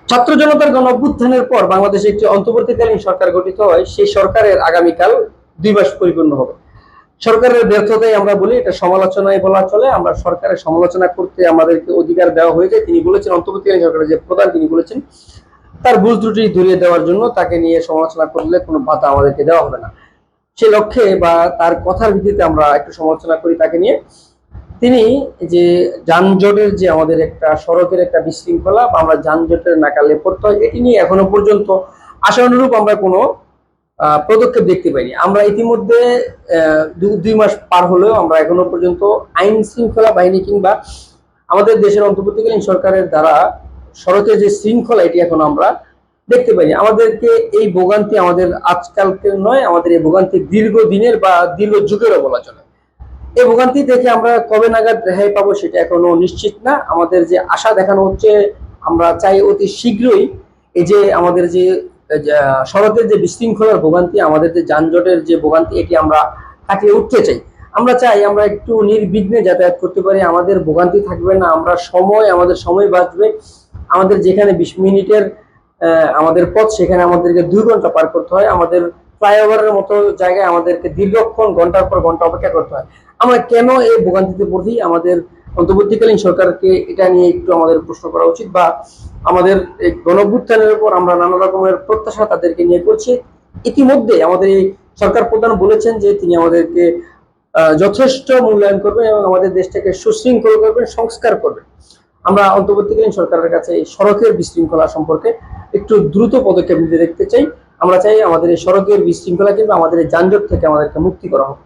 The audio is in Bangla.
ছাত্র জনতার গণ অভ্যুত্থানের পর বাংলাদেশে একটি অন্তর্বর্তীকালীন সরকার গঠিত হয়। সেই সরকারের আগামীকাল 2 মাস পরিপূর্ণ হবে। সরকারের ব্যর্থতাই আমরা বলি, এটা সমালোচনায় বলা চলে। আমরা সরকারের সমালোচনা করতে আমাদেরকে অধিকার দেওয়া হয়েছে। তিনি বলেছেন, অন্তর্বর্তীকালীন সরকারের যে প্রধান তিনি বলেছেন তার ভুল ত্রুটি ধরিয়ে দেওয়ার জন্য তাকে নিয়ে সমালোচনা করলে কোনো ভাতা আমাদেরকে দেওয়া হবে না। সে লক্ষ্যে বা তার কথার ভিত্তিতে আমরা একটু সমালোচনা করি তাকে নিয়ে। তিনি যে যানজটের যে আমাদের একটা সড়কের একটা বিশৃঙ্খলা বা আমরা যানজটের নাকালে পড়তে হয়, এটি নিয়ে এখনো পর্যন্ত আশানুরূপ আমরা কোনো পদক্ষেপ দেখতে পাইনি। আমরা ইতিমধ্যে 2 মাস পার হলেও আমরা এখনো পর্যন্ত আইন শৃঙ্খলা বাহিনী কিংবা আমাদের দেশের অন্তর্বর্তীকালীন সরকারের দ্বারা সড়কের যে শৃঙ্খলা এটি এখন আমরা দেখতে পাইনি। আমাদেরকে এই ভোগান্তি আমাদের আজকালকের নয়, আমাদের এই ভোগান্তি দীর্ঘদিনের বা দীর্ঘ যুগেরও বলা চলে। এই ভোগান্তি থেকে আমরা কবে নাগাদ রেহাই পাবো সেটা এখনো নিশ্চিত না। আমাদের যে আশা দেখানো হচ্ছে, আমরা চাই অতি শীঘ্রই এই যে আমাদের যে সড়কের যে বিশৃঙ্খলার ভোগান্তি, আমাদের যে যানজটের যে ভোগান্তি, এটি আমরা কাটিয়ে উঠতে চাই। আমরা চাই আমরা একটু নির্বিঘ্নে যাতায়াত করতে পারি, আমাদের ভোগান্তি থাকবে না, আমাদের সময় বাঁচবে। আমাদের যেখানে 20 মিনিটের আমাদের পথ, সেখানে আমাদেরকে 2 ঘন্টা পার করতে হয়। আমাদের ফ্লাইওভারের মতো জায়গায় আমাদেরকে দীর্ঘক্ষণ ঘন্টার পর ঘন্টা অপেক্ষা করতে হয়। আমরা কেন এই ভোগান্তিতে পড়ি? আমাদের অন্তর্বর্তীকালীন সরকারকে এটা নিয়ে একটু আমাদের প্রশ্ন করা উচিত, বা আমাদের এই গণঅভ্যুত্থানের উপর আমরা নানা রকমের প্রত্যাশা তাদেরকে নিয়ে করছি। ইতিমধ্যে আমাদের এই সরকার প্রধান বলেছেন যে তিনি আমাদেরকে যথেষ্ট মূল্যায়ন করবেন এবং আমাদের দেশটাকে সুশৃঙ্খল করবেন, সংস্কার করবেন। আমরা অন্তর্বর্তীকালীন সরকারের কাছে এই সড়কের বিশৃঙ্খলা সম্পর্কে একটু দ্রুত পদক্ষেপ নিতে দেখতে চাই। আমরা চাই আমাদের এই সড়কের বিশৃঙ্খলা কিংবা আমাদের এই যানজট থেকে আমাদেরকে মুক্তি করা হোক।